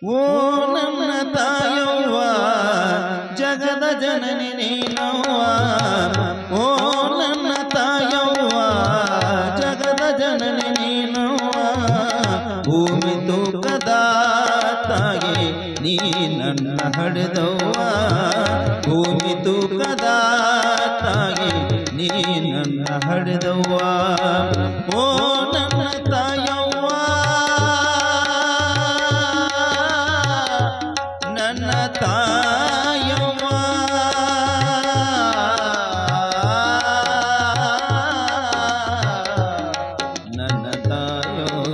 ಓ ನನ್ನ ತಾಯವ್ವ ಜಗದ ಜನನಿ ನೀನವ್ವ ಓ ನನ್ನ ತಾಯವ್ವ ಜಗದ ಜನನಿ ನೀನವ್ವ ಭೂಮಿ ತೂಕದ ತಾಯಿ ನೀ ನನ್ನ ಹಡೆದವ್ವ ಭೂಮಿ ತೂಕದ ತಾಯಿ ನೀ ನನ್ನ ಹಡೆದವ್ವ ಓ ನನ್ನ ತಾಯವ್ವ ನನ್ನ ತಾಯವ್ವ ನನ್ನ ತಾಯವ್ವ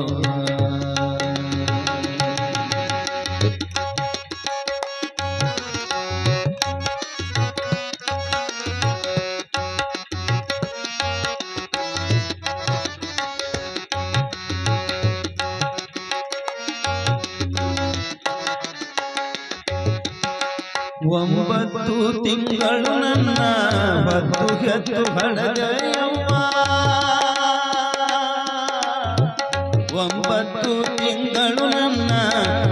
ಒಂಬತ್ತು ತಿಂಗಳು ನನ್ನ ಹೊತ್ತು ಹೆತ್ತು ಹಡದೆಯವ್ವ ಒಂಬತ್ತು ತಿಂಗಳು ನನ್ನ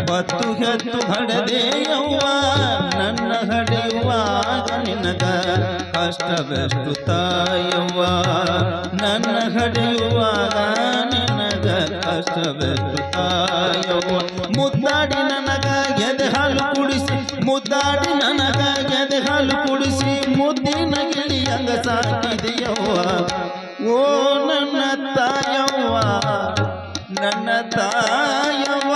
ಹೊತ್ತು ಹೆತ್ತು ಹಡದೆಯವ್ವ ನನ್ನ ಹಡೆಯುವಾಗ ನಿನಗ ಕಷ್ಟವೆಷ್ಟು ತಾಯವ್ವ ನನ್ನ ಹಡೆಯುವಾಗ ನಿನಗ ಕಷ್ಟವೆಷ್ಟು ತಾಯವ್ವ ಮುದ್ದಾಡಿ ನನಗ ಎದೆ ಹಾಲು ಕುಡಿಸಿ ಮುದ್ದಾಡಿ ನನಗ ಎದೆ ಹಾಲು ಕುಡಿಸಿ ಮುದ್ದಿನ ಗಿಳಿಯಂಗ ಸಾಕಿದೆಯವ್ವ ಓ ನನ್ನ ತಾಯವ್ವ ನನ್ನ ತಾಯವ್ವ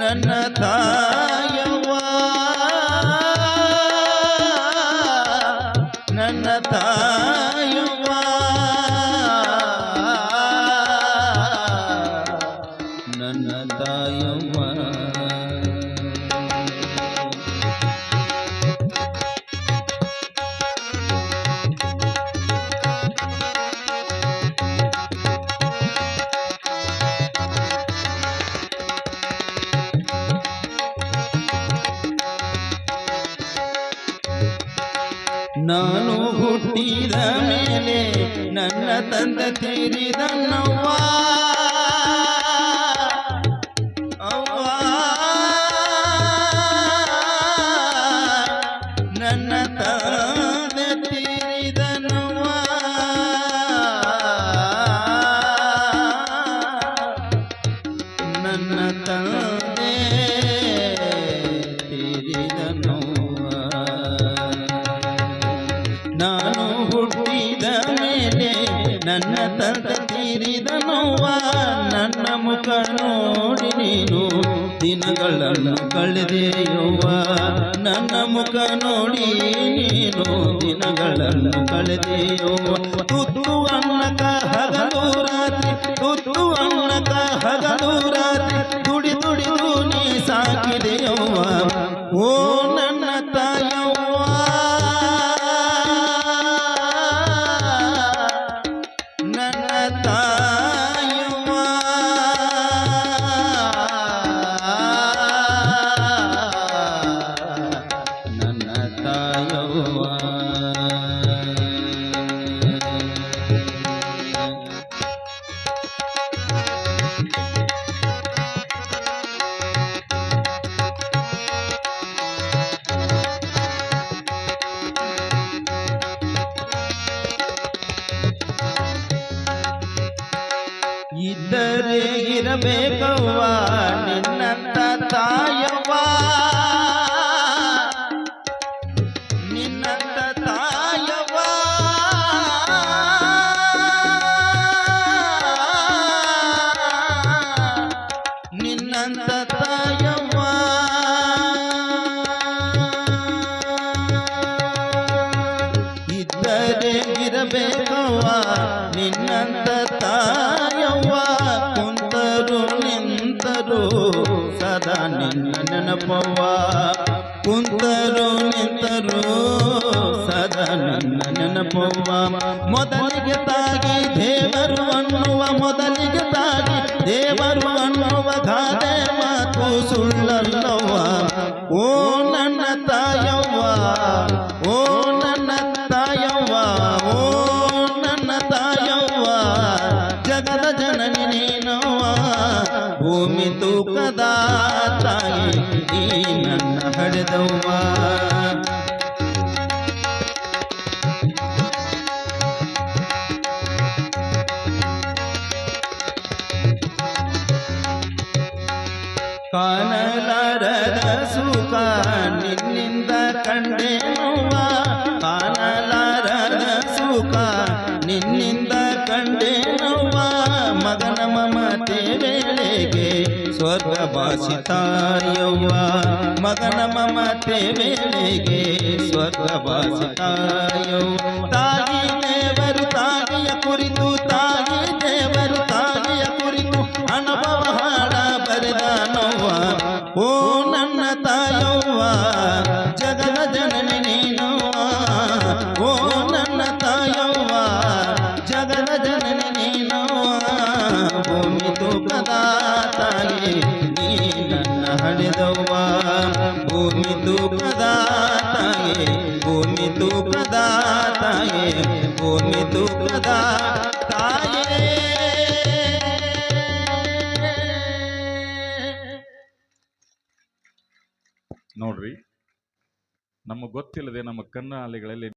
ನನ್ನ ತಾಯವ್ವ ನನ್ನ ತಾಯವ್ವ ನನ್ನ ತಾಯವ್ವ ನಾನು ಹುಟ್ಟಿದ ಮೇಲೆ ನನ್ನ ತಂದೆ ತೀರಿದನವ್ವ ಅವ್ವ ನನ್ನ ತಂದೆ ತೀರಿದನವ್ವ ನನ್ನ ತಂದೆ ತೀರಿದನವ್ವ ನಾನು ಹುಟ್ಟಿದ ಮೇಲೆ ನನ್ನ ತಂದೆ ತೀರಿದನವ್ವ ನನ್ನ ಮುಖ ನೋಡಿ ನೀನು ದಿನಗಳನ್ನು ಕಳೆದೆಯವ್ವ ನನ್ನ ಮುಖ ನೋಡಿ ನೀನು ದಿನಗಳನ್ನು ಕಳೆದೆಯವ್ವ ತುತ್ತು ಅನ್ನಕ ಹಗಲು ರಾತ್ರಿ ತುತ್ತು ಅನ್ನಕ ಹಗಲು ರಾತ್ರಿ ದುಡಿ ದುಡಿದು ನೀ ಸಾಕಿದೆಯವ್ವ ಓ ನನ್ನ ತಾಯವ್ವ ನನ್ನ ತಾಯವ್ವ ನನ್ನ ತಾಯವ್ವ ಇದ್ದರೆ ಇರಬೇಕವ್ವ ನಿನ್ನಂತ ತಾಯವ್ವ ನಿನ್ನಂತ ತಾಯವ್ವ ನಿನ್ನಂತ ತಾಯವ್ವ ಇದ್ದರೆ ಇರಬೇಕವ್ವ ನಿನ್ನಂತ ತಾಯವ್ವ ಕುಂತರು ನಿಂತರು ಸದಾ ನಿನ್ನ ನೆನಪವ್ವ ಕುಂತರು ನಿಂತರು ಸದಾ ನಿನ್ನ ನೆನಪವ್ವ ಮೊದಲಿಗೆ ತಾಗಿ ದೇವರು ಅನ್ನುವ ಮೊದಲಿಗೆ ತಾಗಿ ದೇವರು ಅನ್ನುವ ಗಾದೆ ಮಾತು ಸುಳ್ಳಲ್ಲವ್ವ ಓ ನನ್ನ ತಾಯವ್ವ ಓ ನನ್ನ ತಾಯವ್ವ ಓ ನನ್ನ ತಾಯವ್ವ ಜಗದ ಜನ ಕಂಡೇನವ್ವ ಕಾಣಲಾರದ ಸುಖ ನಿನ್ನಿಂದ ಕಂಡೇನವ್ವ ಮಗನ ಮಮತೆ ವೇಳೆಗೆ ಸ್ವರ್ಗವಾಸಿ ತಾಯವ್ವ ಮಗನ ಮಮತೆ ವೇಳೆಗೆ ಸ್ವರ್ಗವಾಸಿ ತಾಯವ್ವ ತಾಯಿ ದೇವರು ತಾಯಿಯ ಕುರಿತು ತಾಯಿ ದೇವರು ತಾಯಿಯ ಕುರಿತು ಅನುಭವ ಹಾಡ ಬರೆದಾನವ್ವ ಓ ನನ್ನ ತಾಯವ್ವ ಜಗದ ಜನನಿ ನೀನವ್ವ ಓ ನನ್ನ ತಾಯವ್ವ ಜಗದ ಜನನಿ ನೀನವ್ವ ಭೂಮಿ ತೂಕದ ತಾಯಿ ನೀ ನನ್ನ ಹಡೆದವ್ವ ಭೂಮಿ ತೂಕದ ತಾಯಿ ಭೂಮಿ ತೂಕದ ತಾಯಿ ಭೂಮಿ ತೂಕದ ತಾಯೇ ನೋಡ್ರಿ ನಮಗೆ ಗೊತ್ತಿಲ್ಲದೆ ನಮ್ಮ ಕನ್ನಡಿಗಳಲ್ಲಿ